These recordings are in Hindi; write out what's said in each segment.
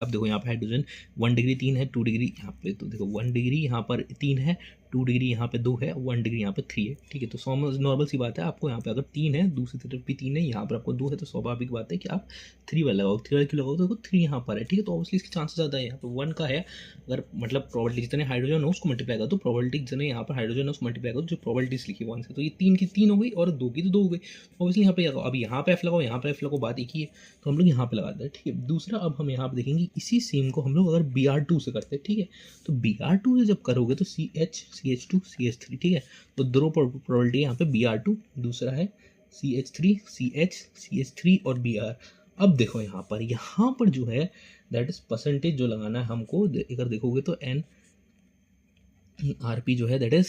अब देखो यहाँ पे हाइड्रोजन 1 डिग्री 3 है, 2 डिग्री यहाँ पे, तो देखो 1 डिग्री यहाँ पर 3 है, 2 डिग्री यहाँ पे 2 है, 1 डिग्री यहाँ पे 3 है। ठीक है, तो नॉर्मल सी बात है, आपको यहाँ पे अगर 3 है, दूसरी तरफ भी 3 है, यहाँ पर आपको 2 है, तो स्वाभाविक बात है कि आप 3 वाला लगाओ, 3 वाला क्यों लगाओ, तो देखो 3 यहाँ पर है। ठीक है, तो ऑब्वियसली इसके चांसेस ज़्यादा है। यहाँ पर 1 का है, अगर मतलब प्रोबेबिलिटी जितने हाइड्रोजन हो उसको मल्टीप्लाई करो, तो प्रोबेबिलिटी जितने यहाँ पर हाइड्रोजन है उसको मल्टीप्लाई करो, जो प्रोबेबिलिटीज लिखी 1 से, तो ये 3 की 3 हो गई और 2 की तो 2 हो गई। ऑब्वियसली यहाँ पे लगाओ, अब यहाँ पे एफ लगाओ, यहाँ पे एफ लगाओ, बात एक ही है, तो हम लोग यहाँ पे लगाते हैं। ठीक है, दूसरा अब हम यहाँ पे देखेंगे इसी सेम को हम लोग अगर Br2 से करते हैं। ठीक है, तो Br2 से जब करोगे तो CH, CH2, CH3। ठीक है, तो दो प्रोबेबिलिटी यहाँ पे Br2, दूसरा है CH3, CH, CH3 और Br। अब देखो यहाँ पर जो है दैट इज परसेंटेज जो लगाना है हमको, अगर देखोगे तो NRP जो है दैट इज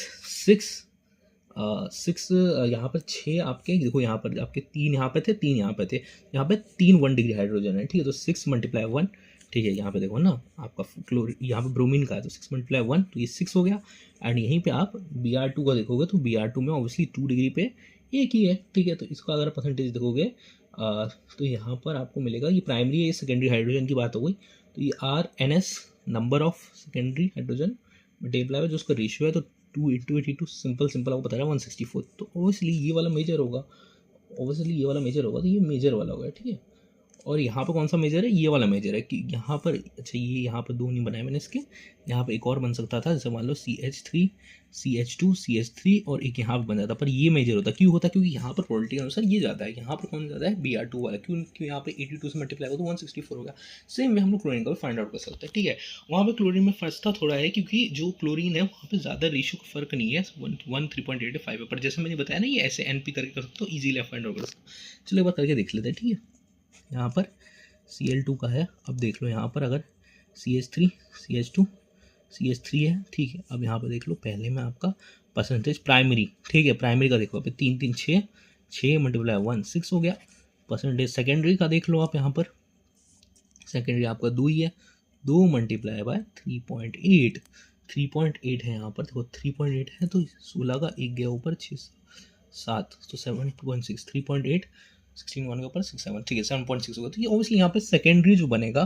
6 यहाँ पर 6 आपके, देखो यहाँ पर आपके 3 यहाँ पे थे, 3 यहाँ पे थे, यहाँ पे 3 1 डिग्री हाइड्रोजन है। ठीक है, तो 6 × 1। ठीक है, यहाँ पे देखो ना आपका यहाँ पे ब्रोमीन का है, तो 6 × 1 तो ये 6 हो गया। एंड यहीं पे आप Br2 का देखोगे तो Br2 में ऑब्वियसली 2 डिग्री पे एक ही है। ठीक है, तो इसका अगर परसेंटेज देखोगे तो यहाँ पर आपको मिलेगा, ये प्राइमरी है, ये सेकेंडरी हाइड्रोजन की बात हो गई, तो ये RNS number of secondary hydrogen multiply जो उसका रेशियो है, तो 2 × 82 सिंपल आपको पता है 164। तो ऑब्वियसली ये वाला मेजर होगा, तो ये मेजर वाला होगा। ठीक है, और यहाँ पर कौन सा मेजर है, ये वाला मेजर है कि यहाँ पर, अच्छा ये यहाँ पर 2 नहीं बनाए मैंने इसके, यहाँ पर एक और बन सकता था, जैसे मान लो CH3, CH2, CH3 और एक यहाँ पर बन जाता, पर ये मेजर होता, क्यों होता, क्योंकि यहाँ पर प्रोबेबिलिटी के अनुसार ये ज़्यादा है, यहाँ पर कौन ज़्यादा है, Br2 वाला, क्यों यहाँ पे 82 से मल्टीप्लाई हो तो 164 होगा। सेम में हम लोग क्लोरीन का भी फाइंड आउट कर सकते हैं। ठीक है, वहाँ पर क्लोरीन में फर्स्ट था थोड़ा है, क्योंकि जो क्लोरीन है वहाँ पर ज़्यादा रेशियो का फर्क नहीं है, 3.85 है, पर जैसे मैंने बताया ना ये ऐसे NP करके कर सकते हो, ईजिली फाइंड आउट कर सकते हो। चलो एक बार करके देख लेते हैं। ठीक है, यहाँ पर Cl2 का है, अब देख लो यहाँ पर अगर CH3, CH2, CH3 है। ठीक है, अब यहाँ पर देख लो, पहले में आपका परसेंटेज प्राइमरी, ठीक है, प्राइमरी का देखो, अभी 3 3 6 6 × 1 6 हो गया। परसेंटेज सेकेंडरी का देख लो आप, यहाँ पर सेकेंडरी आपका 2 ही है, 2 × 3.8, 3.8 है यहाँ पर, देखो 3.8 है, तो 16 का एक गया ऊपर 6 7, तो 7.6, 3.8 16 1 के ऊपर 6 7, ठीक है 7.6 होगा। तो ये ऑब्वियसली यहाँ पे सेकेंडरी जो बनेगा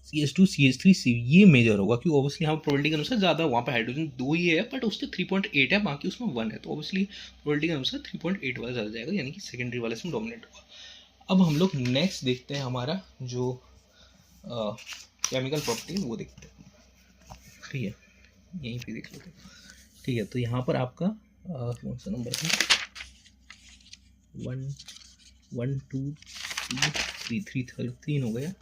CH2, CH3, ये मेजर होगा, क्योंकि ऑब्वियसली यहाँ प्रोबेबिलिटी के अनुसार ज़्यादा, वहाँ पे हाइड्रोजन 2 ही है, बट उससे 3.8 है, बाकी उसमें 1 है, तो ऑब्वियसली प्रोबेबिलिटी के अनुसार 3.8 वाला ज़्यादा जाएगा, यानी कि सेकेंडरी वाले इसमें डोमिनेट होगा। अब हम लोग नेक्स्ट देखते हैं, हमारा जो केमिकल प्रॉपर्टी वो देखते हैं। ठीक है, यहीं पे देख लेते हैं। ठीक है, तो यहाँ पर आपका कौन सा नंबर है, 1 1 2 3 3 हो गया।